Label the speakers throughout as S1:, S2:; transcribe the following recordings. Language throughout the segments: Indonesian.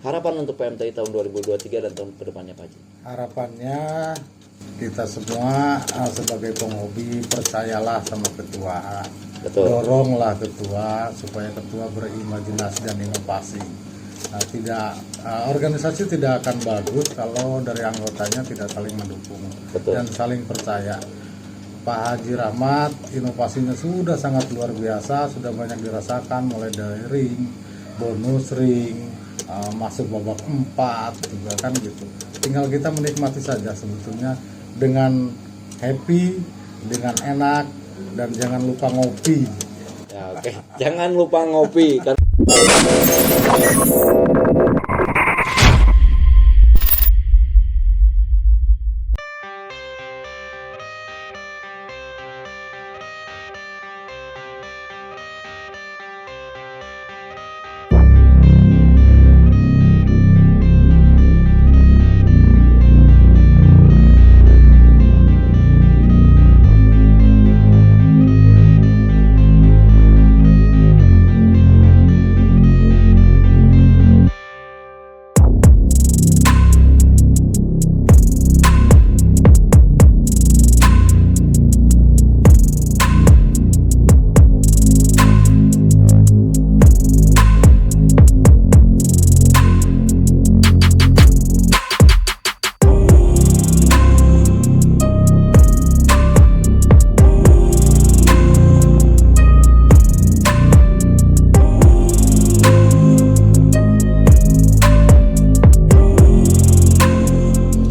S1: Harapan untuk PMTI tahun 2023 dan tahun kedepannya Pak Haji.
S2: Harapannya kita semua sebagai penghobi percayalah sama ketua.
S1: Betul.
S2: Doronglah ketua supaya ketua berimajinasi dan inovasi. Organisasi tidak akan bagus kalau dari anggotanya tidak saling mendukung.
S1: Betul.
S2: Dan saling percaya. Pak Haji Rahmat inovasinya sudah sangat luar biasa, sudah banyak dirasakan mulai dari ring, bonus ring, masuk babak 4 juga kan gitu. Tinggal kita menikmati saja sebetulnya dengan happy, dengan enak, dan jangan lupa ngopi.
S1: Ya, oke. Jangan lupa ngopi kan.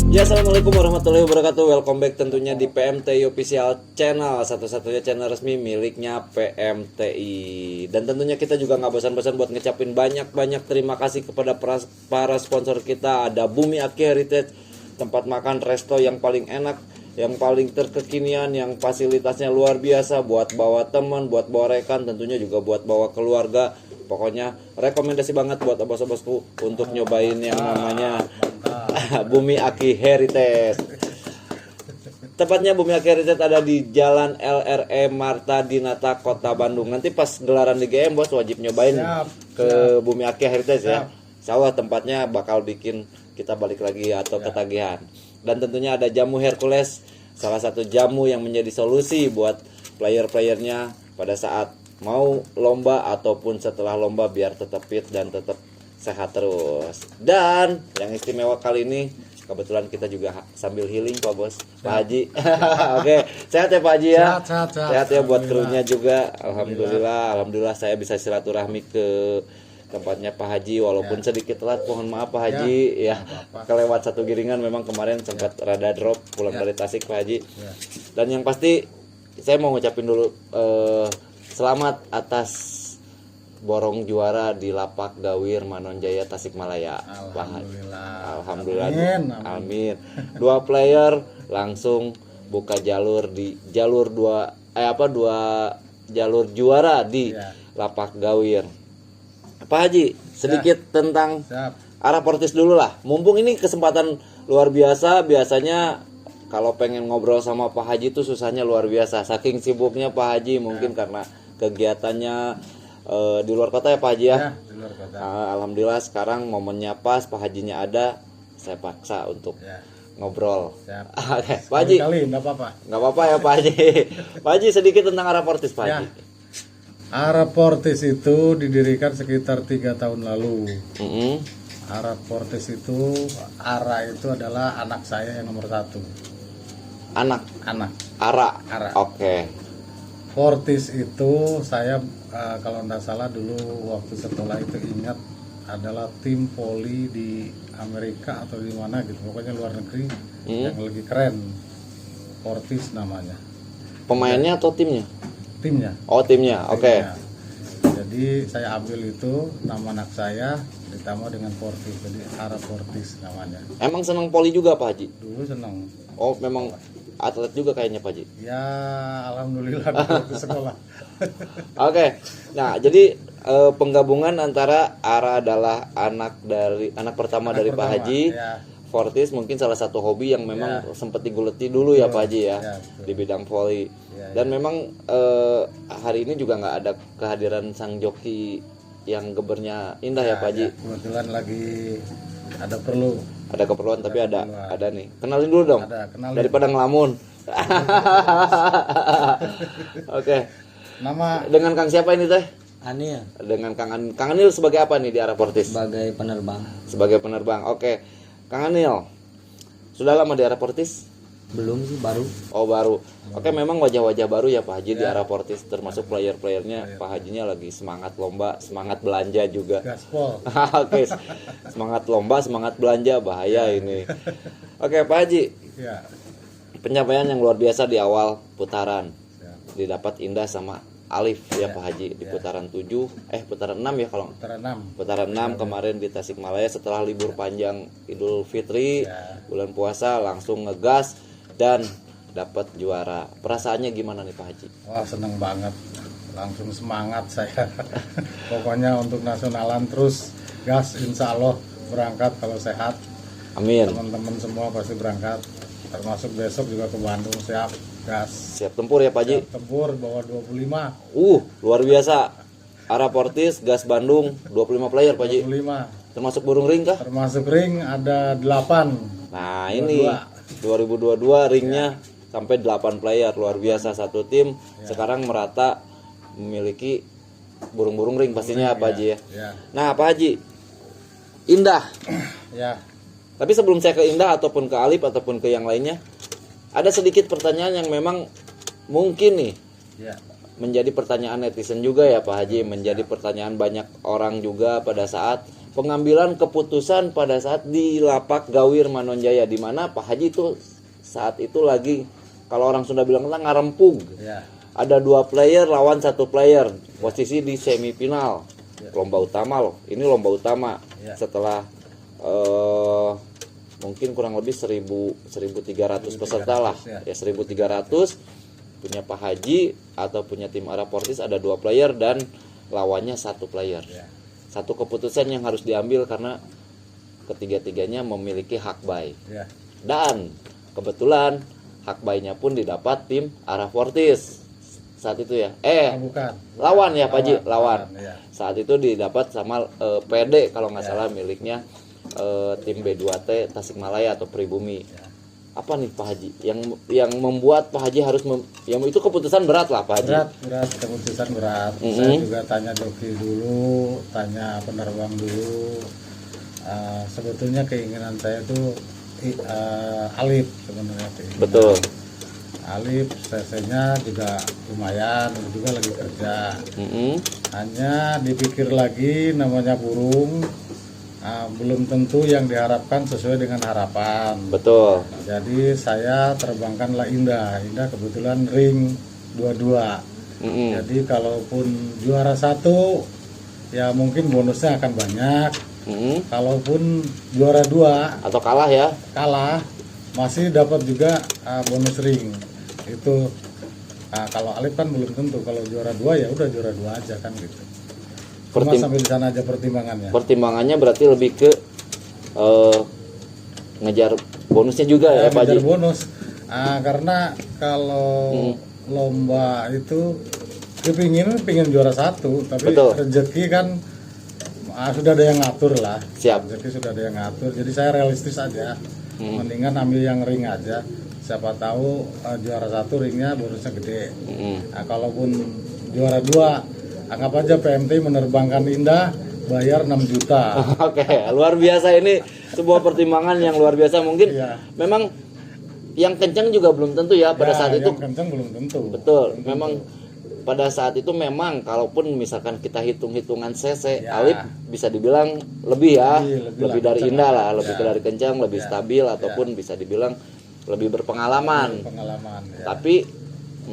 S1: Ya, assalamualaikum warahmatullahi wabarakatuh. Welcome back tentunya di PMTI Official Channel, satu-satunya channel resmi miliknya PMTI. Dan tentunya kita juga nggak bosan-bosan buat ngecapin banyak-banyak terima kasih kepada para sponsor kita. Ada Bumi Aki Heritage, tempat makan resto yang paling enak, yang paling terkekinian, yang fasilitasnya luar biasa buat bawa teman, buat bawa rekan, tentunya juga buat bawa keluarga. Pokoknya rekomendasi banget buat bos-bosku untuk nyobain yang namanya Bumi Aki Heritage. Tepatnya Bumi Aki Heritage ada di Jalan LRE Marta Dinata, Kota Bandung. Nanti pas gelaran di GM bos wajib nyobain ke Bumi Aki Heritage ya. Insyaallah tempatnya bakal bikin kita balik lagi atau ketagihan. Dan tentunya ada jamu Hercules, salah satu jamu yang menjadi solusi buat player-playernya pada saat mau lomba ataupun setelah lomba biar tetap fit dan tetap sehat terus. Dan yang istimewa kali ini kebetulan kita juga sambil healing Pak Bos, Pak Haji. Oke, sehat ya Pak Haji ya. Sehat ya buat krunya juga. Alhamdulillah saya bisa silaturahmi ke tempatnya Pak Haji walaupun sedikit telat, mohon maaf Pak Haji ya. Kelewat satu giringan memang kemarin sempat rada drop pulang dari Tasik Pak Haji. Dan yang pasti saya mau ngucapin dulu selamat atas borong juara di Lapak Gawir Manonjaya Tasikmalaya. Alhamdulillah. Amin. 2 player langsung buka jalur di jalur 2 jalur juara di Lapak Gawir. Pak Haji, sedikit tentang arah Portis dulu lah. Mumpung ini kesempatan luar biasa, biasanya kalau pengen ngobrol sama Pak Haji tuh susahnya luar biasa. Saking sibuknya Pak Haji mungkin karena kegiatannya di luar kota ya Pak Haji ya.
S2: Di luar kota.
S1: Alhamdulillah sekarang momennya pas, Pak Hajinya ada, saya paksa untuk ngobrol. Oke, Pak Haji.
S2: Nggak
S1: apa-apa ya Pak Haji. Pak Haji sedikit tentang arah Portis Pak Haji.
S2: Arah Portis itu didirikan sekitar 3 tahun lalu. Arah Portis itu adalah anak saya yang nomor 1.
S1: Anak. Ara. Oke.
S2: Portis itu saya kalau tidak salah dulu waktu sekolah itu ingat adalah tim voli di Amerika atau di mana gitu, pokoknya luar negeri yang lagi keren. Portis namanya.
S1: Pemainnya atau timnya?
S2: Timnya.
S1: Oh timnya, oke.
S2: Jadi saya ambil itu nama anak saya ditambah dengan Portis, jadi Ara Portis namanya.
S1: Emang senang poli juga Pak Haji?
S2: Dulu senang.
S1: Oh memang atlet juga kayaknya Pak Haji?
S2: Ya alhamdulillah di sekolah.
S1: Oke. Nah jadi penggabungan antara Ara adalah anak pertama dari Pak Haji. Portis mungkin salah satu hobi yang memang sempat diguleti dulu ya Pak Haji ya, di bidang voli. Dan memang hari ini juga nggak ada kehadiran sang joki yang gebernya Indah ya Pak Haji.
S2: Kebetulan lagi ada perlu.
S1: Ada keperluan tapi ada
S2: keperluan.
S1: nih. Kenalin dulu dong.
S2: Ada, kenalin.
S1: Daripada ngelamun. Oke.
S2: Nama
S1: Dengan Kang siapa ini teh?
S3: Anil
S1: Dengan Kang Anil sebagai apa nih di Arah Portis?
S3: sebagai penerbang.
S1: Sebagai penerbang. Oke. Kang Anil. Sudah lama di Arah Portis?
S3: Belum sih, baru.
S1: Oh baru. Oke, memang wajah-wajah baru ya Pak Haji di Arah Portis, termasuk player-playernya. Pak Hajinya lagi semangat lomba, semangat belanja juga.
S2: gaspol.
S1: Oke, semangat lomba, semangat belanja, bahaya ini. Oke Pak Haji,
S2: Ya.
S1: pencapaian yang luar biasa di awal putaran.
S2: Ya.
S1: Didapat Indah sama Alif ya Pak Haji di putaran 7, putaran 6 ya kalau
S2: Putaran 6.
S1: putaran 6 kemarin di Tasikmalaya setelah libur panjang Idul Fitri,
S2: Ya.
S1: bulan puasa langsung ngegas dan dapat juara. Perasaannya gimana nih Pak Haji?
S2: Wah, seneng banget. Langsung semangat saya. Pokoknya untuk nasionalan terus gas, insya Allah berangkat kalau sehat.
S1: Amin.
S2: Teman-teman semua pasti berangkat. Termasuk besok juga ke Bandung, siap gas.
S1: Siap tempur ya Pak Haji?
S2: Tempur bawa 25.
S1: Luar biasa. Arah Portis, Gas Bandung, 25 player Pak Haji.
S2: 25.
S1: Termasuk burung ring kah?
S2: Termasuk ring ada 8.
S1: Nah, ini 2022 ringnya sampai 8 player, luar biasa satu tim. Sekarang merata memiliki burung-burung ring pastinya Pak Haji ya.
S2: Ya.
S1: Nah, Pak Haji, Indah.
S2: Ya.
S1: Tapi sebelum saya ke Indah ataupun ke Alif ataupun ke yang lainnya, ada sedikit pertanyaan yang memang mungkin nih
S2: Ya.
S1: menjadi pertanyaan netizen juga ya Pak Haji, menjadi pertanyaan banyak orang juga pada saat pengambilan keputusan pada saat di Lapak Gawir Manonjaya, di mana Pak Haji itu saat itu lagi, kalau orang Sunda bilang ngarempug.
S2: Ya.
S1: Ada 2 player lawan 1 player, posisi di semifinal. Lomba utama loh. Ini lomba utama.
S2: Ya.
S1: Setelah mungkin kurang lebih 1.300 peserta lah. Ya 1.300 punya Pak Haji atau punya tim Arah Portis ada 2 player dan lawannya 1 player.
S2: Ya.
S1: Satu keputusan yang harus diambil karena ketiga-tiganya memiliki hak buy.
S2: Ya.
S1: Dan kebetulan hak buy-nya pun didapat tim Arah Portis saat itu ya.
S2: Bukan.
S1: Lawan ya Pak Haji, lawan.
S2: Ya.
S1: Saat itu didapat sama PD kalau nggak salah miliknya tim B2T Tasikmalaya atau Pribumi. Apa nih Pak Haji yang membuat Pak Haji harus yang itu keputusan berat lah Pak Haji.
S2: Berat keputusan berat. Saya juga tanya joki dulu, tanya penerbang dulu. Sebetulnya keinginan saya itu Alif sebenarnya.
S1: Betul.
S2: Alif CC-nya juga lumayan, juga lagi kerja. Hanya dipikir lagi namanya burung, belum tentu yang diharapkan sesuai dengan harapan.
S1: Betul.
S2: Jadi saya terbangkanlah Indah kebetulan ring 22. Jadi kalaupun juara 1 ya mungkin bonusnya akan banyak. Kalaupun juara 2
S1: atau kalah ya,
S2: masih dapat juga bonus ring. Itu kalau Alif kan belum tentu, kalau juara 2 ya udah juara 2 aja kan gitu. Cuma sampai di sana aja pertimbangannya.
S1: Pertimbangannya berarti lebih ke ngejar bonusnya juga ya Pak Haji.
S2: Ngejar bonus. Karena kalau lomba itu pingin juara 1, tapi
S1: Betul.
S2: rezeki kan sudah ada yang ngatur lah.
S1: Siap.
S2: Rezeki sudah ada yang ngatur. Jadi saya realistis aja. Mendingan ambil yang ring aja. Siapa tahu juara 1 ringnya bonusnya gede. Nah, kalaupun juara 2, anggap aja PMT menerbangkan Indah bayar 6 juta.
S1: Oke, luar biasa ini sebuah pertimbangan yang luar biasa mungkin.
S2: Iya.
S1: Memang yang kencang juga belum tentu ya pada saat itu.
S2: Yang kencang belum tentu.
S1: Betul. Memang pada saat itu memang kalaupun misalkan kita hitung-hitungan CC, Alif bisa dibilang lebih ya, lebih dari Indah lah, lebih dari kencang, lebih stabil ataupun bisa dibilang lebih berpengalaman.
S2: Ya.
S1: Tapi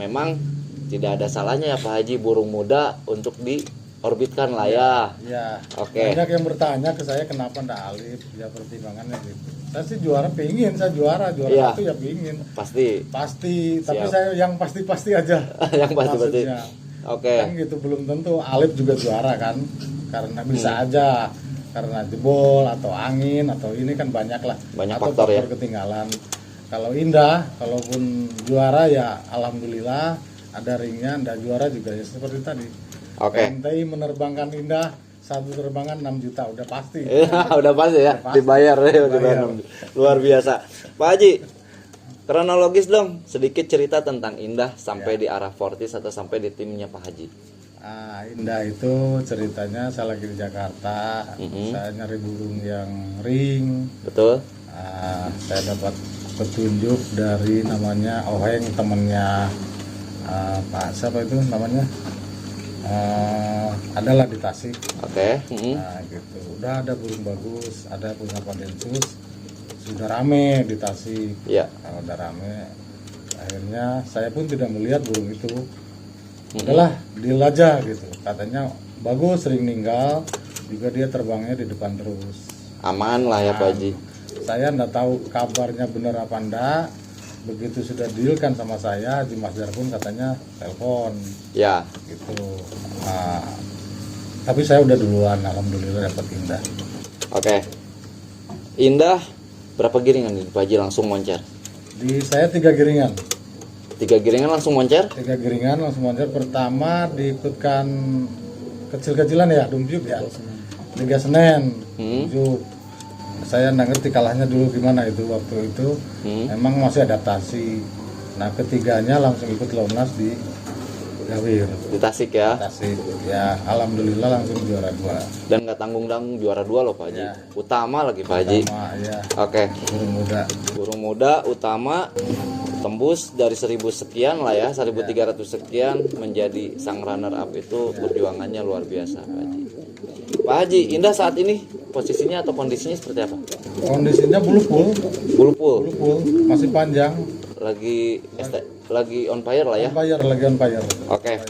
S1: memang tidak ada salahnya ya Pak Haji burung muda untuk diorbitkan lah ya.
S2: Ya.
S1: Oke.
S2: Banyak yang bertanya ke saya kenapa ndak Alif? Ya pertimbangannya gitu. Saya sih saya juara
S1: Iya.
S2: 1 ya pingin.
S1: Pasti.
S2: Tapi
S1: Siap.
S2: saya yang pasti aja.
S1: Yang pasti.
S2: Maksudnya.
S1: Oke.
S2: Kan gitu belum tentu Alif juga juara kan. Karena bisa aja karena jebol atau angin atau ini kan banyak lah.
S1: Banyak
S2: atau
S1: faktor ya.
S2: ketinggalan. Kalau Indah, kalaupun juara ya alhamdulillah ada ringnya, ndak juara juga ya seperti tadi.
S1: Oke.
S2: PMTI menerbangkan Indah satu terbangan 6 juta udah pasti.
S1: Udah pasti ya,
S2: Udah pasti.
S1: dibayar ya,
S2: Dibayar.
S1: luar biasa. Pak Haji, kronologis dong, sedikit cerita tentang Indah sampai di arah Fortis atau sampai di timnya Pak Haji.
S2: Indah itu ceritanya saya lagi di Jakarta, saya nyari burung yang ring.
S1: Betul?
S2: Saya dapat petunjuk dari namanya Oheng, temennya Pak siapa itu namanya, adalah di Tasik.
S1: Oke.
S2: Nah gitu, udah ada burung bagus, ada punya Pak Densus, sudah rame di Tasik.
S1: Iya.
S2: Udah rame, akhirnya saya pun tidak melihat burung itu. Udahlah, deal aja gitu, katanya bagus, sering ninggal, juga dia terbangnya di depan terus.
S1: Aman lah ya Pak Haji.
S2: Saya nggak tahu kabarnya benar apa enggak. Begitu sudah deal kan sama saya, Haji Masdar pun katanya telepon
S1: Ya.
S2: gitu. Tapi saya udah duluan, alhamdulillah dapat Indah.
S1: Oke. Indah berapa giringan nih Pak Haji langsung moncer?
S2: Di saya 3 giringan,
S1: 3 giringan langsung moncer?
S2: 3 giringan langsung moncer. Pertama diikutkan kecil-kecilan ya, dumjuk ya, Liga Senen, dumjuk. Saya nggak ngerti kalahnya dulu gimana itu waktu itu. Emang masih adaptasi. Nah ketiganya langsung ikut Lomnas di Gawir,
S1: Di Tasik ya.
S2: Tasik. Ya alhamdulillah langsung juara 2.
S1: Dan nggak tanggung-tanggung juara 2 loh Pak Haji.
S2: Ya.
S1: Utama lagi Pak Haji.
S2: Sama ya,
S1: Oke.
S2: burung muda.
S1: Burung muda utama tembus dari 1000 sekian lah ya, 1300 sekian menjadi sang runner up itu perjuangannya luar biasa Pak Haji. Pak Haji, Indah saat ini posisinya atau kondisinya seperti apa?
S2: Kondisinya bulu full, masih panjang.
S1: Lagi on fire lah ya.
S2: Lagi on fire.
S1: Oke.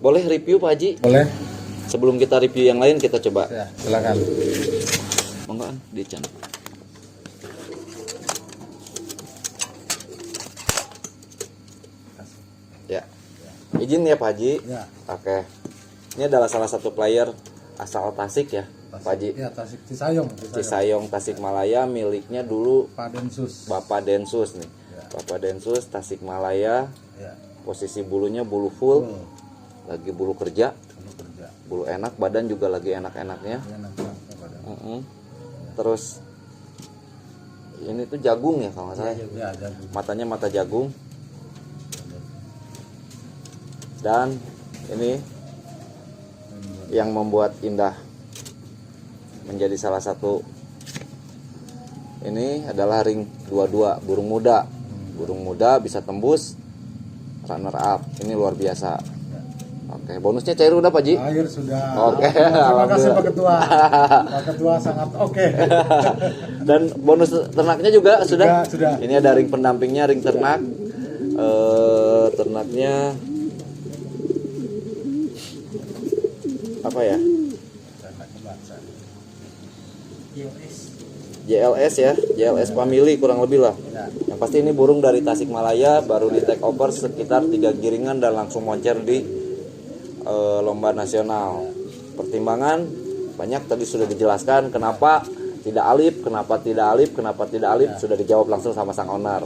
S1: Boleh review Pak Haji?
S2: Boleh?
S1: Sebelum kita review yang lain kita coba.
S2: Ya, silakan.
S1: Monggo di channel. Ya. Izin ya Pak Haji.
S2: Ya.
S1: Oke. Ini adalah salah satu player asal Tasik ya, Pak Haji.
S2: Ya, Tasik Cisayong.
S1: Cisayong Tasikmalaya, miliknya dulu
S2: Pak Densus.
S1: Bapak Densus nih.
S2: Ya.
S1: Bapak Densus Tasikmalaya.
S2: Ya.
S1: Posisi bulunya bulu full,
S2: Full.
S1: lagi bulu kerja,
S2: Bulu kerja.
S1: bulu enak, badan juga lagi enak-enaknya.
S2: Ya, nanti badan.
S1: Terus ini tuh jagung ya kalau nggak salah.
S2: Ya, jago.
S1: Matanya mata jagung. Dan ini yang membuat Indah menjadi salah satu, ini adalah ring 22 burung muda. Burung muda bisa tembus runner up. Ini luar biasa. Oke, bonusnya cair udah Pak Ji?
S2: Air sudah.
S1: Oke,
S2: Terima kasih
S1: alhamdulillah.
S2: Pak Ketua. Pak Ketua sangat oke.
S1: Dan bonus ternaknya juga sudah.
S2: Sudah.
S1: Ini ada ring pendampingnya, ring ternak. Ternaknya apa ya? JLS ya, JLS family kurang lebih lah. Yang pasti ini burung dari Tasikmalaya, baru di take over sekitar 3 giringan dan langsung moncer di lomba nasional. Pertimbangan banyak tadi sudah dijelaskan kenapa tidak alip, sudah dijawab langsung sama sang owner.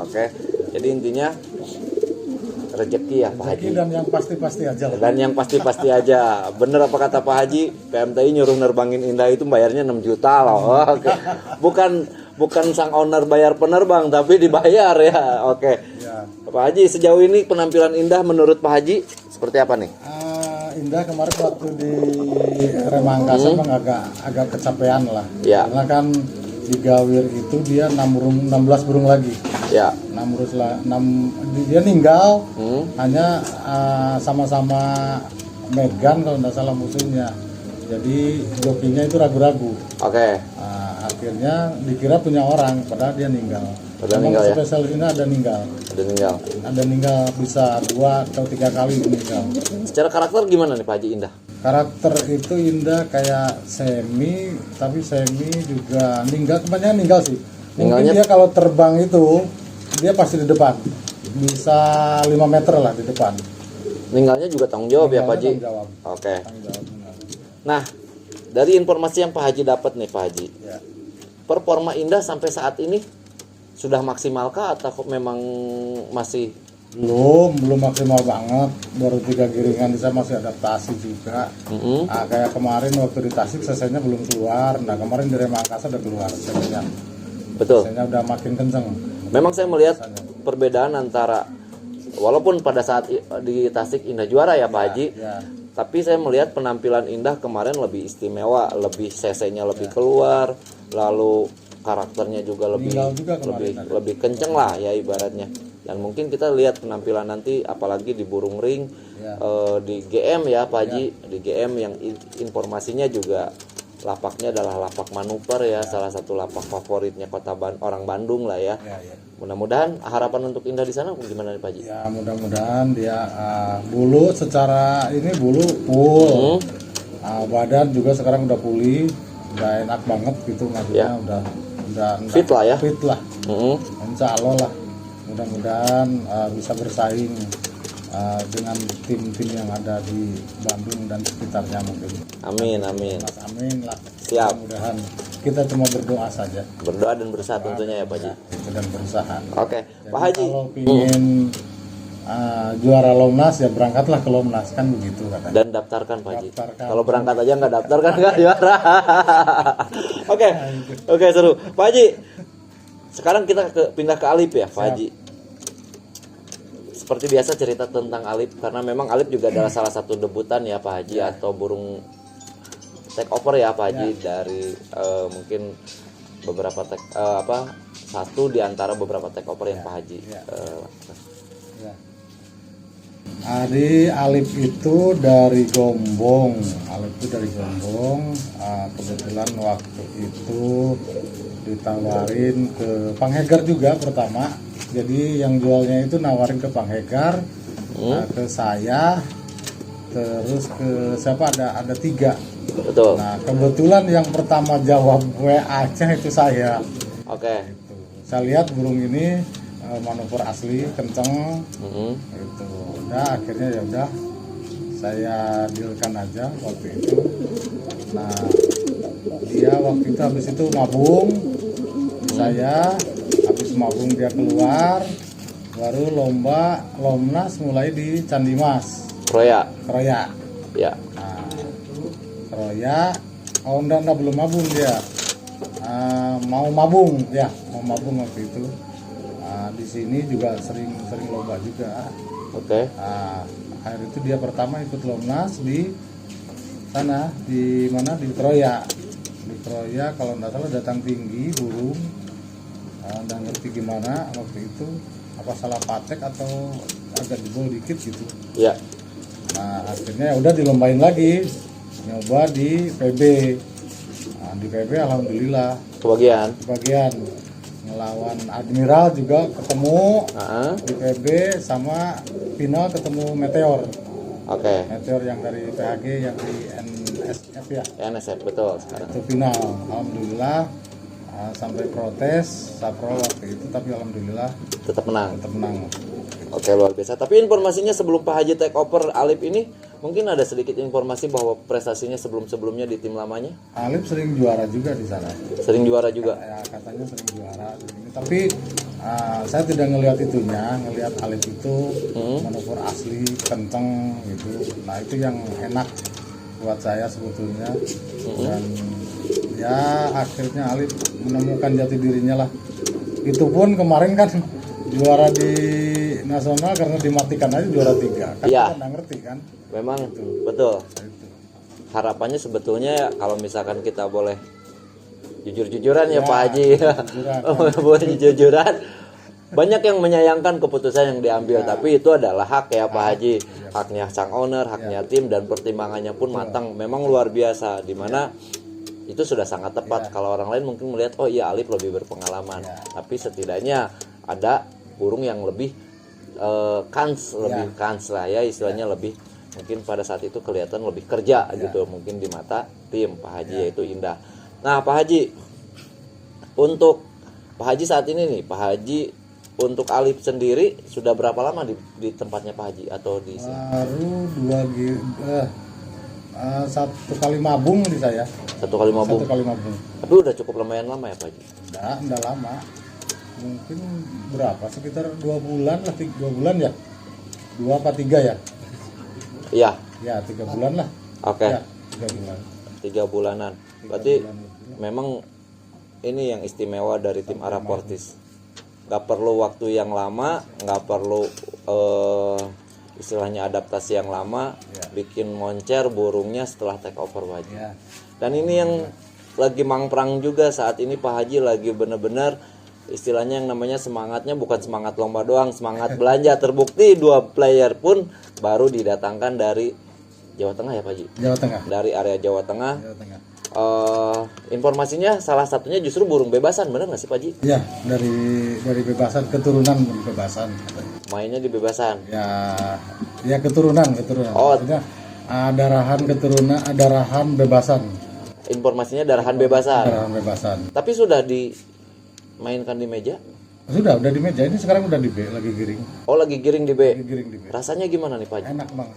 S1: Oke, jadi intinya rezeki ya Pak Haji.
S2: Dan yang pasti-pasti aja lah.
S1: Dan yang pasti-pasti aja. Bener apa kata Pak Haji, PMTI nyuruh nerbangin Indah itu bayarnya 6 juta loh. Oke. Bukan sang owner bayar penerbang, tapi dibayar ya. Oke.
S2: Ya.
S1: Pak Haji, sejauh ini penampilan Indah menurut Pak Haji seperti apa nih?
S2: Indah kemarin waktu di Remangkasa memang agak kecapean lah.
S1: Ya.
S2: Karena kan di Gawir itu dia 16 burung lagi.
S1: Ya.
S2: 6 dia ninggal hanya sama-sama Megan kalau tidak salah musuhnya. Jadi jokinya itu ragu-ragu.
S1: Oke.
S2: Akhirnya dikira punya orang, padahal dia ninggal.
S1: Padahal
S2: Memang
S1: ninggal ya?
S2: spesialis ini ada ninggal. Ada ninggal bisa 2 atau 3 kali meninggal.
S1: Secara karakter gimana nih Pak Haji Indah?
S2: Karakter itu Indah kayak semi, tapi semi juga ninggal, kebanyakan ninggal sih. Mungkin
S1: Ninggalnya-
S2: dia kalau terbang itu dia pasti di depan, bisa 5 meter lah di depan.
S1: Ninggalnya juga tanggung jawab ya Pak Haji?
S2: Tanggung jawab.
S1: Oke.
S2: Tanggung jawab, benar.
S1: Nah, dari informasi yang Pak Haji dapat nih Pak Haji,
S2: Ya.
S1: performa Indah sampai saat ini sudah maksimalkah atau memang masih
S2: belum maksimal banget, baru 3 giringan saya masih adaptasi juga. Kayak kemarin waktu di Tasik sesenya belum keluar, nah kemarin di Remangkasa udah keluar sesenya.
S1: Betul.
S2: Sesenya udah makin kenceng.
S1: Memang saya melihat perbedaan antara, walaupun pada saat di Tasik Indah juara ya Pak Haji,
S2: Ya,
S1: tapi saya melihat penampilan Indah kemarin lebih istimewa, lebih cc-nya lebih keluar, lalu karakternya juga lebih
S2: Meninggal juga kemarin
S1: lebih kenceng lah ya ibaratnya. Dan mungkin kita lihat penampilan nanti apalagi di Burung Ring,
S2: Ya.
S1: di GM ya Pak Haji, di GM yang informasinya juga lapaknya adalah lapak manuver ya, salah satu lapak favoritnya orang Bandung lah ya.
S2: ya, ya.
S1: Mudah-mudahan harapan untuk Indah di sana gimana nih Pak Haji?
S2: Ya mudah-mudahan dia bulu secara ini bulu full. Badan juga sekarang udah pulih, udah enak banget gitu maksudnya, udah
S1: Fit lah ya.
S2: Fit lah.
S1: Mm-mm.
S2: Insya Allah lah. Mudah-mudahan bisa bersaing dengan tim-tim yang ada di Bandung dan sekitarnya mungkin.
S1: Amin, amin.
S2: Mas amin lah.
S1: Siap.
S2: Mudah-mudahan kita cuma berdoa saja.
S1: Berdoa dan berusaha tentunya ya Pak Haji.
S2: Dan berusaha.
S1: Oke,
S2: Jadi
S1: Pak Haji.
S2: kalau ingin juara Lomnas ya berangkatlah ke Lomnas kan begitu katanya.
S1: Dan daftarkan Pak Haji.
S2: Daftarkan.
S1: Kalau berangkat aja nggak daftar kan nggak juara. Oke, oke seru. Pak Haji, sekarang kita pindah ke Alip ya Pak
S2: Siap.
S1: Haji. Seperti biasa cerita tentang Alip karena memang Alip juga adalah salah satu debutan ya Pak Haji atau burung take over ya Pak Haji dari mungkin beberapa satu di antara beberapa take over yang Pak Haji.
S2: Ya. Di Alip itu dari Gombong. Alip itu dari Gombong. Kebetulan waktu itu ditawarin ke Panghegar juga pertama. Jadi yang jualnya itu nawarin ke Panghegar, ke saya, terus ke siapa ada 3.
S1: Betul.
S2: Nah kebetulan yang pertama jawab WA-nya itu saya.
S1: Oke.
S2: Saya lihat burung ini manuver asli kenceng gitu. Udah akhirnya ya udah saya dealkan aja waktu itu. Nah dia waktu itu habis itu mabung, saya habis mabung dia keluar, baru Lomnas mulai di Candi Mas
S1: Kroya. Ya.
S2: Nah, Kroya enggak belum mabung dia. Mau mabung waktu itu. Di sini juga sering lomba juga.
S1: Oke.
S2: Akhir itu dia pertama ikut Lomnas di sana, di mana di Kroya. Di Kroya kalau nggak salah datang tinggi burung, nggak ngerti gimana waktu itu, apa salah patek atau agak jebol dikit gitu.
S1: Ya.
S2: Nah akhirnya udah dilombain lagi, nyoba di PB. Di PB alhamdulillah
S1: Kebagian.
S2: ngelawan Admiral juga ketemu di PB, sama final ketemu Meteor.
S1: Oke.
S2: Meteor yang dari PHG yang di NSF ya.
S1: NSF betul sekarang.
S2: Itu final. Alhamdulillah sampai protes Sapro waktu itu, tapi alhamdulillah
S1: Tetap menang.
S2: menang.
S1: Oke, luar biasa. Tapi informasinya sebelum Pak Haji take over Alip ini, mungkin ada sedikit informasi bahwa prestasinya sebelumnya di tim lamanya
S2: Alip sering juara juga di sana.
S1: sering juara juga.
S2: Ya katanya sering juara. Tapi saya tidak ngelihat itunya, ngelihat Alip itu manuver asli, kenceng gitu. Nah itu yang enak buat saya sebetulnya. Dan ya akhirnya Alip menemukan jati dirinya lah. Itu pun kemarin kan juara di nasional karena dimatikan aja juara 3 kan.
S1: Iya.
S2: Kita nggak ngerti kan.
S1: Memang betul.
S2: Itu.
S1: Harapannya sebetulnya kalau misalkan kita boleh jujur-jujuran ya Pak Haji. Boleh jujur-jujuran. Banyak yang menyayangkan keputusan yang diambil, tapi itu adalah hak ya Pak Haji. Haknya sang owner, haknya tim, dan pertimbangannya pun matang. Memang luar biasa, dimana itu sudah sangat tepat. Kalau orang lain mungkin melihat, oh iya Alip lebih berpengalaman, tapi setidaknya ada burung yang lebih lebih kans lah ya, istilahnya lebih, mungkin pada saat itu kelihatan lebih kerja gitu mungkin di mata tim Pak Haji, yaitu Indah. Nah Pak Haji, untuk Pak Haji saat ini nih, Pak Haji untuk Alip sendiri sudah berapa lama di tempatnya Pak Haji atau di sini?
S2: Baru 1 kali mabung di saya.
S1: 1 kali mabung.
S2: 1 kali mabung.
S1: Tapi udah cukup lumayan lama ya Pak Haji?
S2: Enggak lama. Mungkin berapa? Sekitar 2 bulan lah, 2 bulan ya? 2 apa 3 ya?
S1: Iya,
S2: Ya 3 bulan lah.
S1: oke.
S2: Ya 3 bulan.
S1: 3 bulanan. Berarti
S2: bulan lebih.
S1: memang ini yang istimewa dari tim Araportis. Gak perlu waktu yang lama, nggak perlu istilahnya adaptasi yang lama,
S2: Ya.
S1: bikin moncer burungnya setelah take over Pak Haji.
S2: Ya.
S1: Dan ini yang lagi mangprang juga saat ini Pak Haji lagi bener-bener istilahnya yang namanya semangatnya bukan semangat lomba doang, semangat belanja. Terbukti 2 player pun baru didatangkan dari Jawa Tengah ya Pak Haji.
S2: Jawa Tengah.
S1: Dari area Jawa Tengah.
S2: Jawa Tengah.
S1: Informasinya salah satunya justru burung bebasan, bener nggak sih Pak Haji?
S2: Ya, dari bebasan, keturunan bebasan.
S1: Mainnya di bebasan.
S2: Ya keturunan.
S1: Oh.
S2: Maksudnya darahan keturunan, darahan bebasan.
S1: Informasinya darahan bebasan.
S2: Darahan bebasan.
S1: Tapi sudah dimainkan di meja?
S2: Udah di meja. Ini sekarang udah di B, lagi giring.
S1: Oh lagi giring di B.
S2: Lagi giring di B.
S1: Rasanya gimana nih Pak Haji?
S2: Enak banget.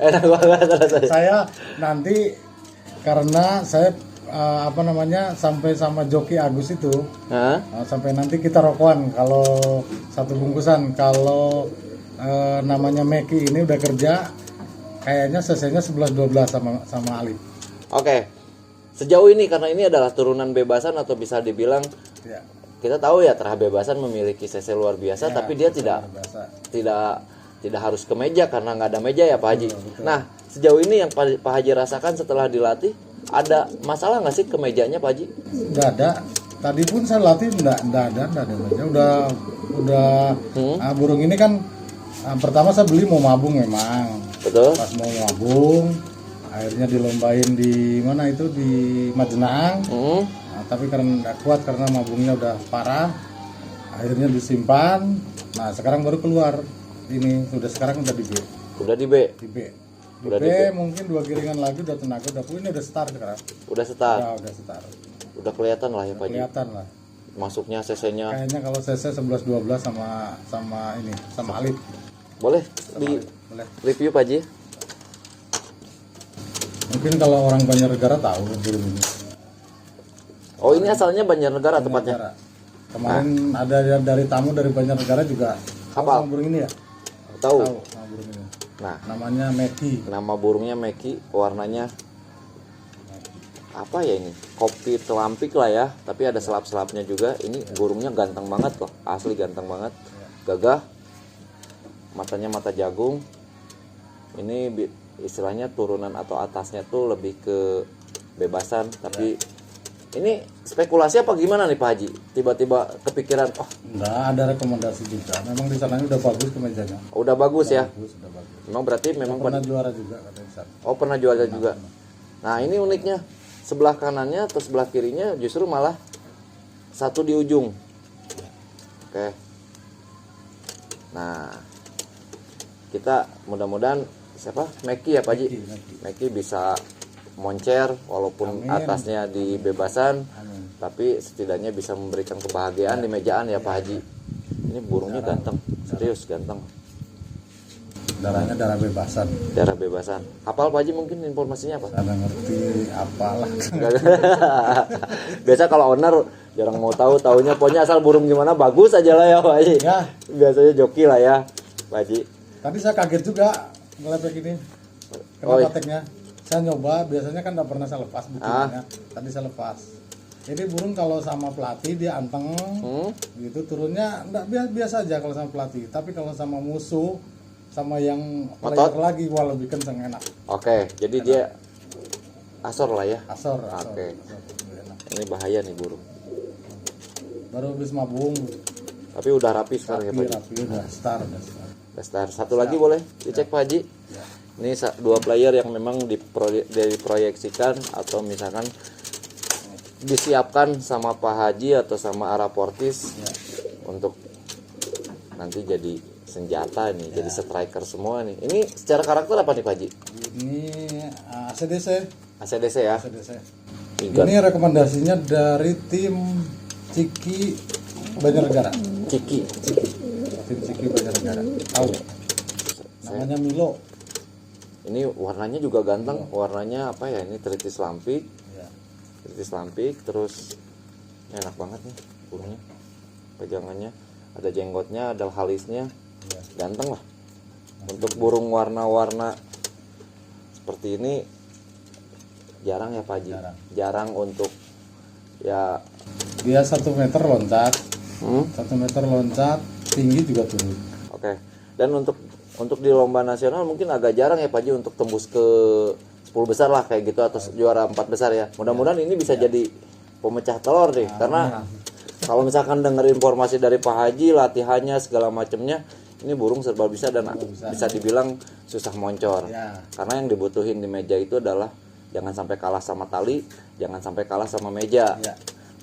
S1: Enak banget rasanya.
S2: Saya nanti karena saya sampai sama joki Agus itu
S1: Hah?
S2: sampai nanti kita rokokan kalau satu bungkusan. Kalau namanya Meki ini udah kerja kayaknya selesainya 11-12 sama Alif.
S1: Oke. Sejauh ini karena ini adalah turunan bebasan atau bisa dibilang
S2: Ya,
S1: kita tahu ya terah bebasan memiliki CC luar biasa, tapi dia tidak
S2: biasa.
S1: tidak harus ke meja karena nggak ada meja ya Pak Haji. Nah sejauh ini yang Pak Haji rasakan setelah dilatih ada masalah nggak sih ke mejanya Pak Haji?
S2: Nggak ada. Tadi pun saya latih nggak ada meja. Udah burung ini kan pertama saya beli mau mabung memang.
S1: Betul?
S2: Pas mau mabung akhirnya dilombain di mana itu di Majenang. Nah, tapi karena nggak kuat karena mabungnya udah parah akhirnya disimpan. Nah sekarang baru keluar ini sekarang udah di B.
S1: Udah di B.
S2: Di B. Di
S1: Udah
S2: B,
S1: di B.
S2: mungkin 2 giringan lagi udah tenaga udah ini udah start sekarang.
S1: Udah start.
S2: Udah start.
S1: Udah kelihatan lah ya Pak Haji.
S2: Kelihatan lah.
S1: Masuknya CC-nya.
S2: Kayaknya kalau CC 11-12 sama Alif.
S1: Boleh di
S2: Boleh.
S1: review Pak Haji?
S2: Mungkin kalau orang Banjarnegara tahu burung ini.
S1: Oh ini asalnya Banjarnegara tempatnya.
S2: Banjarnegara. Kemarin ada dari tamu dari Banjarnegara juga. Tahu
S1: Apa?
S2: sama burung ini ya?
S1: Tahu.
S2: Tahu sama burung ini.
S1: Nah
S2: Namanya Meki.
S1: nama burungnya Meki, warnanya apa ya ini? Kopi telampik lah ya, tapi ada selap-selapnya juga. Ini burungnya ganteng banget loh, asli ganteng banget, gagah, matanya mata jagung. Ini istilahnya turunan atau atasnya tuh lebih ke bebasan, tapi ini spekulasi apa gimana nih Pak Haji? Tiba-tiba kepikiran, oh
S2: Enggak ada rekomendasi juga. Memang di sananya udah bagus ke mejanya.
S1: udah bagus ya.
S2: Udah bagus.
S1: Memang berarti memang
S2: Pernah juara juga katanya di sana.
S1: Oh pernah juara juga. Nah ini uniknya sebelah kanannya atau sebelah kirinya justru malah satu di ujung. Oke. Nah kita mudah-mudahan siapa Meki ya Pak Haji. Meki bisa moncer walaupun
S2: Amin.
S1: atasnya di bebasan,
S2: Amin.
S1: tapi setidaknya bisa memberikan kebahagiaan di mejaan ya Pak Haji. Ini burungnya ganteng, serius ganteng.
S2: Darahnya darah bebasan.
S1: Darah bebasan. Hafal Pak Haji mungkin informasinya apa?
S2: Ada ngerti apalah.
S1: Biasa kalau owner jarang mau taunya pokoknya asal burung gimana bagus aja lah ya Pak Haji.
S2: Ya.
S1: Biasanya joki lah ya Pak Haji.
S2: Tadi saya kaget juga ngelepek ini.
S1: Oh, iya.
S2: Kenapa teknya? Saya nyoba, biasanya kan nggak pernah saya lepas bukunya. Tadi saya lepas. Jadi burung kalau sama pelatih dia anteng, gitu turunnya nggak biasa aja kalau sama pelatih. Tapi kalau sama musuh, sama yang player lagi, wah lebih kenceng enak.
S1: Oke, jadi dia asor lah ya.
S2: Asor.
S1: Oke.
S2: Asor, enak.
S1: Ini bahaya nih burung.
S2: Baru habis mabung,
S1: Tapi udah rapi sekarang ya Pak Haji.
S2: rapi, udah start.
S1: Udah start. Satu lagi boleh dicek Pak Haji.
S2: Ya.
S1: Ini 2 player yang memang diproyeksikan atau misalkan disiapkan sama Pak Haji atau sama Araportis untuk nanti jadi senjata nih, jadi striker semua nih. Ini secara karakter apa nih Pak Haji?
S2: Ini ACDC.
S1: ACDC ya.
S2: ACDC.
S1: Tiga.
S2: Ini rekomendasinya dari tim Ciki Banjarnegara.
S1: Ciki.
S2: Tim Ciki Banjarnegara. Tahu? Namanya Milo.
S1: Ini warnanya juga ganteng. Warnanya apa ya? Ini tritis lampik.
S2: Ya.
S1: Tritis lampik terus ini enak banget nih burungnya. pegangannya, ada jenggotnya, ada halisnya,
S2: Iya.
S1: ganteng lah. Untuk burung warna-warna seperti ini jarang ya Pak Haji. Jarang untuk ya.
S2: Dia 1 meter loncat,
S1: Hmm?
S2: 1 meter loncat, tinggi juga turun.
S1: Oke. Dan untuk di lomba nasional mungkin agak jarang ya Pak Haji untuk tembus ke 10 besar lah kayak gitu atau juara 4 besar ya. Mudah-mudahan ini bisa jadi pemecah telur nih karena kalau misalkan dengar informasi dari Pak Haji latihannya segala macamnya ini burung serba bisa dan bisa dibilang susah moncor.
S2: Ya.
S1: Karena yang dibutuhin di meja itu adalah jangan sampai kalah sama tali, jangan sampai kalah sama meja.
S2: Ya.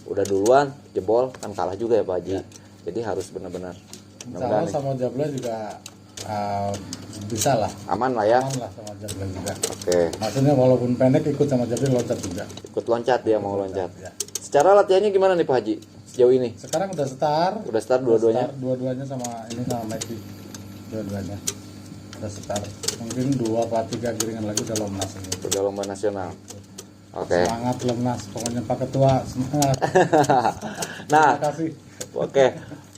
S1: Udah duluan jebol kan kalah juga ya Pak Haji. Jadi harus benar-benar
S2: Insya Allah sama Jabla juga bisa lah,
S1: aman lah ya.
S2: aman lah sama Jabla juga.
S1: Oke,
S2: Maksudnya walaupun pendek ikut sama Jabla loncat juga.
S1: ikut loncat dia mau loncat.
S2: Ya.
S1: Secara latihannya gimana nih Pak Haji sejauh ini?
S2: Sekarang udah start.
S1: Udah start dua-duanya?
S2: Start dua-duanya sama ini sama Mikey. Dua-duanya udah start. Mungkin 2 atau 3 giringan lagi udah lomnas ini.
S1: Udah lomba nasional. Oke.
S2: Semangat lomnas, pokoknya Pak Ketua semangat.
S1: Nah,
S2: Terima kasih.
S1: oke.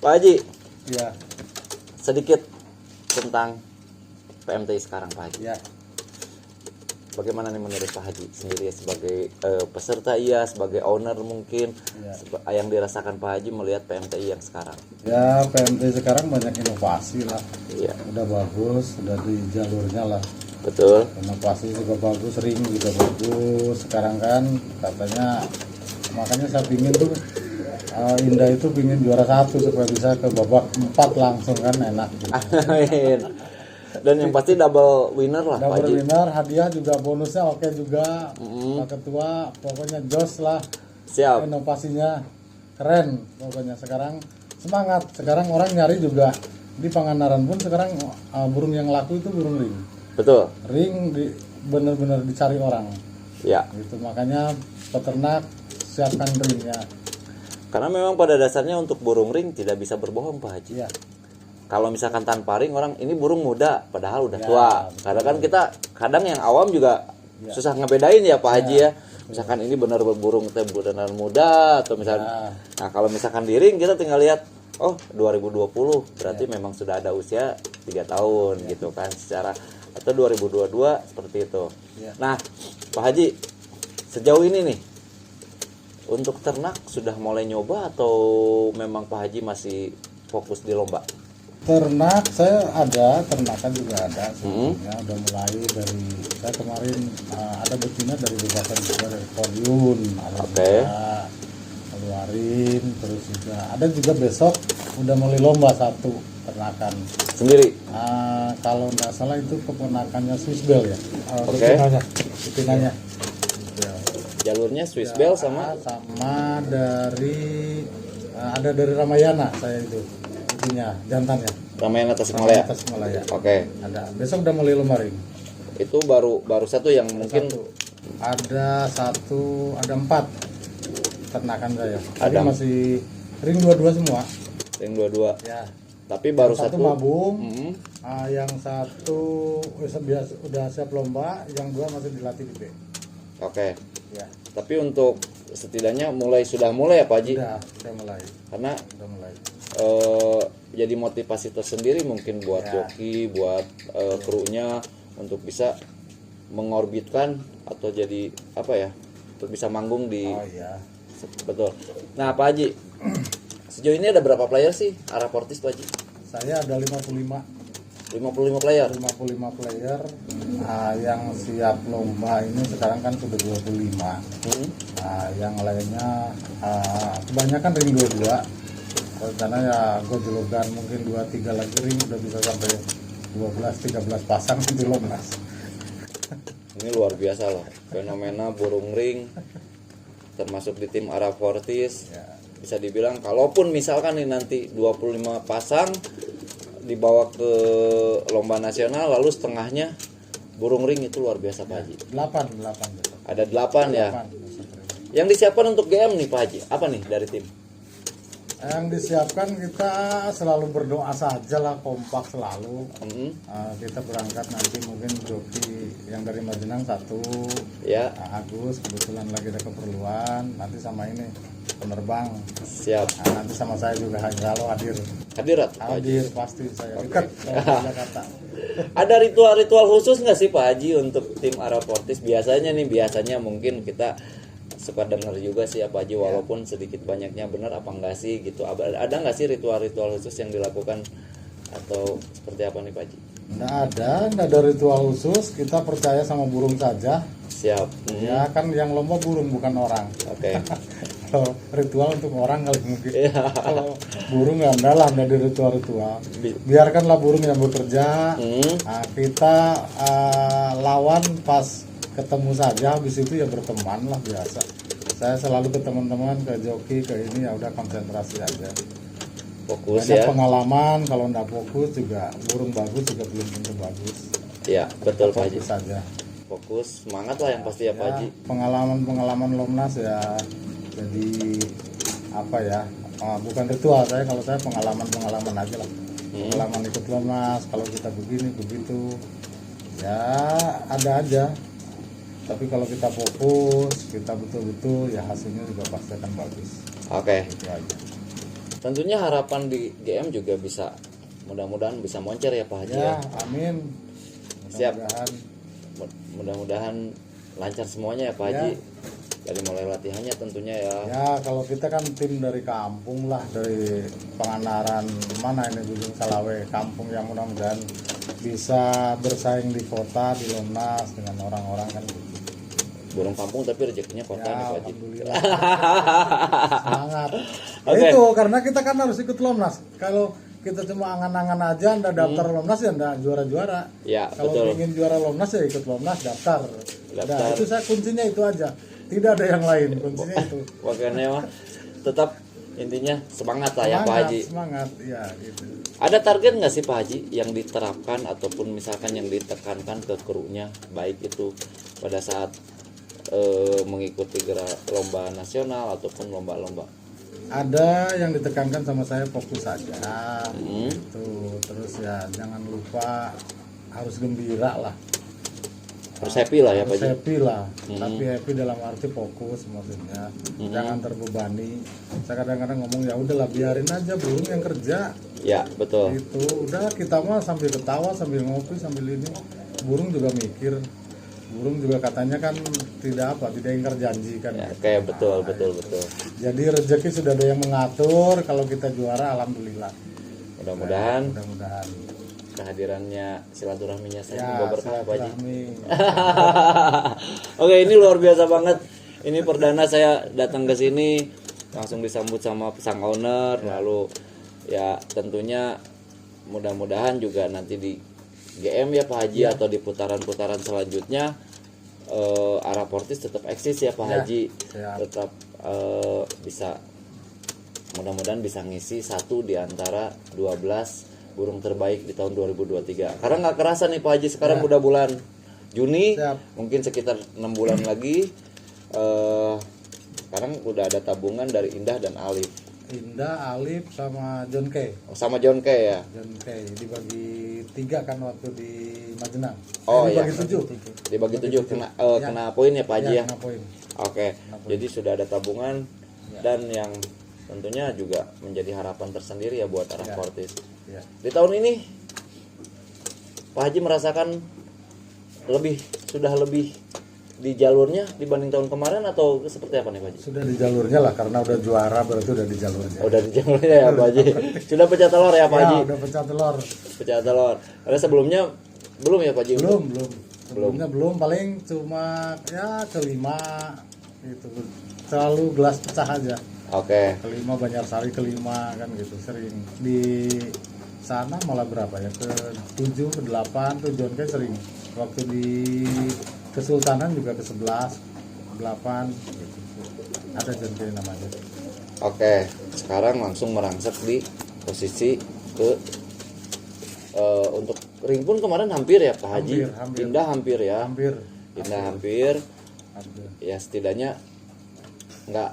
S1: Pak Haji,
S2: Ya,
S1: sedikit tentang PMTI sekarang Pak Haji.
S2: ya.
S1: Bagaimana nih menurut Pak Haji sendiri sebagai peserta iya, sebagai owner mungkin
S2: Ya.
S1: yang dirasakan Pak Haji melihat PMTI yang sekarang?
S2: Ya, PMT sekarang banyak inovasi lah.
S1: Iya,
S2: Udah bagus, udah di jalurnya lah.
S1: betul.
S2: Inovasi juga bagus, ring juga bagus. Sekarang kan katanya, makanya saya pingin tuh Indah itu pingin juara 1 supaya bisa ke babak 4 langsung kan enak gitu.
S1: Amin. Dan yang pasti double winner lah Pak
S2: Double
S1: Haji.
S2: winner, hadiah juga bonusnya oke juga. Pak Ketua pokoknya jos lah,
S1: Siap.
S2: inovasinya keren pokoknya. Sekarang semangat, sekarang orang nyari juga di Pangandaran pun sekarang burung yang laku itu burung ring.
S1: Betul.
S2: Ring bener-bener dicari orang
S1: Ya.
S2: gitu, makanya peternak siapkan ringnya.
S1: Karena memang pada dasarnya untuk burung ring tidak bisa berbohong Pak Haji.
S2: Iya.
S1: Kalau misalkan tanpa ring orang ini burung muda padahal udah
S2: Ya,
S1: tua. Karena kan kita kadang yang awam juga susah ngebedain ya Pak Haji ya. Misalkan ini benar burung teh benar muda atau misalkan nah kalau misalkan di ring kita tinggal lihat oh 2020 berarti memang sudah ada usia 3 tahun gitu kan secara atau 2022 seperti itu.
S2: Ya.
S1: Nah, Pak Haji sejauh ini nih untuk ternak sudah mulai nyoba atau memang Pak Haji masih fokus di lomba?
S2: Ternak saya ada, ternakan juga ada sebetulnya. Udah mulai dari saya kemarin ada betina dari bebasan juga dari Koryun, ada
S1: Oke.
S2: juga keluarin, terus juga ada juga besok udah mulai lomba 1 ternakan.
S1: Sendiri?
S2: Kalau nggak salah itu keponakannya Swiss Bell ya.
S1: Oke.
S2: Betinanya.
S1: Jalurnya Swiss Bell sama
S2: Sama dari ada dari Ramayana saya itu itunya jantannya.
S1: Ramayana Tasikmalaya.
S2: Tasikmalaya.
S1: Oke.
S2: Ada. Besok udah mulai lomba ring.
S1: Itu baru satu yang mungkin
S2: Ada 4 ternakan saya. Tadi
S1: Ada.
S2: masih ring 22 semua.
S1: yang dua-dua.
S2: Ya.
S1: Tapi baru
S2: Yang
S1: satu.
S2: mabung.
S1: Mm-mm.
S2: Yang 1 udah siap lomba, yang 2 masih dilatih di B.
S1: Oke.
S2: Ya.
S1: Tapi untuk setidaknya sudah mulai ya Pak Haji.
S2: Udah mulai.
S1: Karena
S2: Udah mulai.
S1: jadi motivasi tersendiri mungkin buat
S2: Ya.
S1: joki, buat krunya untuk bisa mengorbitkan atau jadi apa ya? Untuk bisa manggung di
S2: Oh iya.
S1: betul. Nah, Pak Haji, sejauh ini ada berapa player sih Arah Fortis Pak Haji?
S2: Saya ada 55
S1: player.
S2: 55 player. Yang siap lomba ini sekarang kan sudah 25. Yang lainnya kebanyakan ring 22. Karena ya gojologan mungkin 2-3 lagi ring udah bisa sampai 12-13 pasang di lomnas.
S1: Ini luar biasa loh, fenomena burung ring termasuk di tim Arah Fortis.
S2: Ya.
S1: Bisa dibilang kalaupun misalkan nih nanti 25 pasang dibawa ke lomba nasional lalu setengahnya burung ring itu luar biasa Pak Haji.
S2: 8 besok.
S1: Ada 8 ya.
S2: 8 besok ring.
S1: Yang disiapkan untuk GM nih Pak Haji, apa nih dari tim?
S2: Yang disiapkan kita selalu berdoa saja lah, kompak selalu. Kita berangkat nanti mungkin joki yang dari Majenang 1,
S1: Ya,
S2: Agus kebetulan lagi ada keperluan, nanti sama ini penerbang.
S1: Siap.
S2: Nah, nanti sama saya juga kalau hadir.
S1: Hadirat Pak Haji.
S2: Hadir pasti saya dekat kalau Jakarta.
S1: Ada ritual-ritual khusus nggak sih Pak Haji untuk tim Araportis? Biasanya mungkin kita suka dengar juga sih Pak Haji, walaupun sedikit banyaknya benar apa enggak sih gitu. Ada nggak sih ritual-ritual khusus yang dilakukan atau seperti apa nih Pak Haji?
S2: Nggak ada ritual khusus. Kita percaya sama burung saja.
S1: Siap.
S2: Ya kan yang lomba burung bukan orang.
S1: Oke.
S2: Kalau ritual untuk orang kali mungkin.
S1: Iya.
S2: Kalau burung nggak ada ritual-ritual. Biarkanlah burung yang bekerja. Nah, kita lawan pas ketemu saja, habis itu ya berteman lah biasa. Saya selalu ke teman-teman, ke joki, ke ini ya udah konsentrasi aja.
S1: Fokus
S2: Banyak
S1: ya.
S2: pengalaman, kalau nggak fokus juga burung bagus juga belum tentu bagus.
S1: Iya, betul Pak Haji.
S2: Fokus saja.
S1: Fokus, semangat lah yang pasti ya Pak Haji.
S2: Pengalaman Lomnas ya jadi apa ya? Bukan ritual saya, kalau saya pengalaman aja lah. Pengalaman ikut Lomnas, kalau kita begini begitu ya ada aja. Tapi kalau kita fokus, kita betul-betul ya hasilnya juga pasti akan bagus.
S1: Oke.
S2: Itu aja.
S1: Tentunya harapan di GM juga bisa, mudah-mudahan bisa moncer ya Pak Haji ya.
S2: Ya, amin.
S1: Siap.
S2: Mudah-mudahan.
S1: Mudah-mudahan lancar semuanya ya Pak Haji. Dari mulai latihannya tentunya ya.
S2: Ya, kalau kita kan tim dari kampung lah, dari Pangandaran mana ini Gunung Salawe, kampung yang mudah-mudahan bisa bersaing di kota, di Lomnas dengan orang-orang kan gitu.
S1: Burung kampung tapi rezekinya kota nih
S2: Ya,
S1: Pak Haji.
S2: alhamdulillah. Semangat. Ya
S1: Oke.
S2: itu karena kita kan harus ikut Lomnas. Kalau kita cuma angan-angan aja, ndak daftar Lomnas ya ndak juara-juara.
S1: Ya,
S2: Kalau
S1: betul.
S2: ingin juara Lomnas ya ikut Lomnas, daftar.
S1: Daftar.
S2: Nah, itu saya kuncinya itu aja. Tidak ada yang lain, kuncinya itu.
S1: Makanya mah tetap intinya semangat lah ya Pak Haji.
S2: Semangat, ya gitu.
S1: Ada target nggak sih Pak Haji yang diterapkan ataupun misalkan yang ditekankan ke krunya, baik itu pada saat mengikuti lomba nasional ataupun lomba-lomba?
S2: Ada yang ditekankan sama saya fokus saja, gitu. Terus ya jangan lupa harus gembira lah.
S1: Harus happy lah ya Pak
S2: Harus
S1: Haji.
S2: happy lah, tapi happy dalam arti fokus maksudnya, jangan terbebani. Saya kadang-kadang ngomong ya udahlah biarin aja burung yang kerja,
S1: Ya betul.
S2: itu udah kita mah sambil ketawa sambil ngopi sambil ini, burung juga mikir, burung juga katanya kan tidak ingkar janji kan.
S1: Ya, kayak betul.
S2: Jadi rezeki sudah ada yang mengatur, kalau kita juara alhamdulillah.
S1: Mudah-mudahan
S2: Mudah-mudahan.
S1: kehadirannya silaturahminya saya
S2: Ya,
S1: membawa berkah Pak Haji.
S2: silaturahmi.
S1: Oke, ini luar biasa banget. Ini perdana saya datang ke sini langsung disambut sama sang owner, lalu ya tentunya mudah-mudahan juga nanti di GM ya Pak Haji atau di putaran-putaran selanjutnya Araportis tetap eksis ya Pak Haji.
S2: siap.
S1: Tetap bisa mudah-mudahan bisa ngisi satu di antara 12 burung terbaik di tahun 2023. Karena nggak kerasa nih Pak Haji, sekarang udah bulan Juni,
S2: Siap.
S1: mungkin sekitar 6 bulan lagi. Sekarang udah ada tabungan dari Indah dan Alif.
S2: Indah, Alif sama John Kay.
S1: Oh, sama John Kay ya.
S2: John Kay dibagi 3 kan waktu di Majenang.
S1: Oh,
S2: dibagi
S1: iya.
S2: 7.
S1: Dibagi 7 kena poin ya Pak Haji ya.
S2: Kena poin.
S1: Oke. Jadi sudah ada tabungan dan yang tentunya juga menjadi harapan tersendiri ya buat Araportis.
S2: Ya.
S1: Di tahun ini Pak Haji merasakan sudah lebih di jalurnya dibanding tahun kemarin atau seperti apa nih Pak Haji?
S2: Sudah di jalurnya lah karena udah juara berarti udah di jalurnya.
S1: Udah di jalurnya ya Pak Haji. Sudah pecah telur ya Pak
S2: Ya,
S1: Haji?
S2: udah pecah telur.
S1: Pecah telur. Karena sebelumnya belum ya Pak Haji?
S2: Belum. Sebelumnya belum, paling cuma ya kelima gitu. Selalu gelas pecah aja.
S1: Oke.
S2: Kelima Banjarsari kelima kan gitu sering. Di sana malah berapa ya? Ke 7, ke 8 tuh John Kay sering. Waktu di Kesultanan juga ke 11, 8 gitu. Ada John Kay namanya.
S1: Oke. Sekarang langsung merangsek di posisi ke untuk ring pun kemarin hampir ya Pak Haji.
S2: Hampir.
S1: Indah hampir ya.
S2: Hampir.
S1: Indah hampir.
S2: Hampir.
S1: Ya setidaknya nggak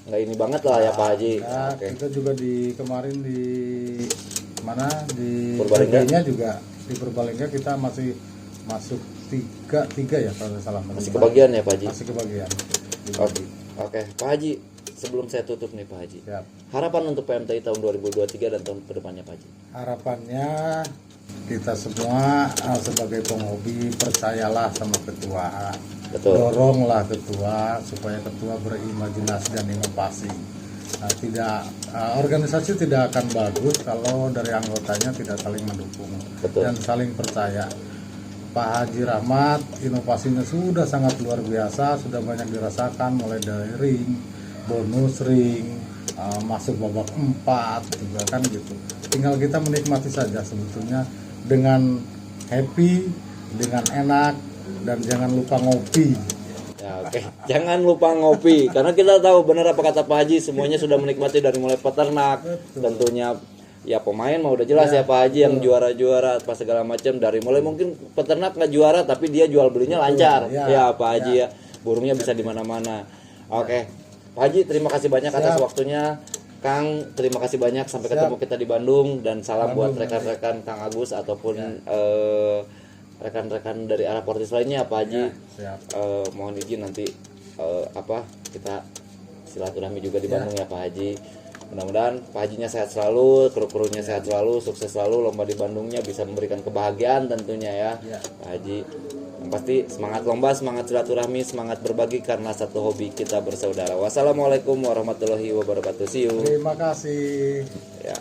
S1: ini banget lah ya Pak Haji.
S2: Ya,
S1: Oke.
S2: kita juga di kemarin di mana di
S1: Purbalingga?
S2: PG-nya juga di Purbalingga kita masih masuk tiga ya kalau nggak salah.
S1: Masih kebagian ya Pak Haji.
S2: Masih kebagian.
S1: Oke. Pak Haji, sebelum saya tutup nih Pak Haji.
S2: Siap.
S1: Harapan untuk PMTI tahun 2023 dan tahun kedepannya Pak Haji.
S2: Harapannya kita semua sebagai penghobi percayalah sama ketua.
S1: Betul.
S2: Doronglah ketua supaya ketua berimajinasi dan inovasi. Nah, organisasi tidak akan bagus kalau dari anggotanya tidak saling mendukung.
S1: Betul.
S2: Dan saling percaya. Pak Haji Rahmat inovasinya sudah sangat luar biasa, sudah banyak dirasakan mulai dari ring, bonus ring, masuk babak 4 juga kan gitu. Tinggal kita menikmati saja sebetulnya dengan happy, dengan enak, dan jangan lupa ngopi.
S1: Ya, oke. Jangan lupa ngopi karena kita tahu benar apa kata Pak Haji, semuanya sudah menikmati dari mulai peternak, tentunya ya pemain mah udah jelas ya Pak Haji yang juara-juara apa segala macam, dari mulai mungkin peternak nggak juara tapi dia jual belinya lancar ya Pak Haji ya, burungnya bisa di mana-mana. Oke Pak Haji, terima kasih banyak atas waktunya. Kang, terima kasih banyak, sampai ketemu kita di Bandung, dan salam buat rekan-rekan Kang Agus ataupun rekan-rekan dari arah Portis lainnya Pak Haji. Mohon izin nanti kita silaturahmi juga di Bandung ya Pak Haji. Mudah-mudahan Pak Hajinya sehat selalu, kru-krunya sehat selalu, sukses selalu, lomba di Bandungnya bisa memberikan kebahagiaan tentunya ya Pak Haji. Yang pasti semangat lomba, semangat silaturahmi, semangat berbagi karena satu hobi kita bersaudara. Wassalamualaikum warahmatullahi wabarakatuh. See you.
S2: Terima kasih.
S1: Ya.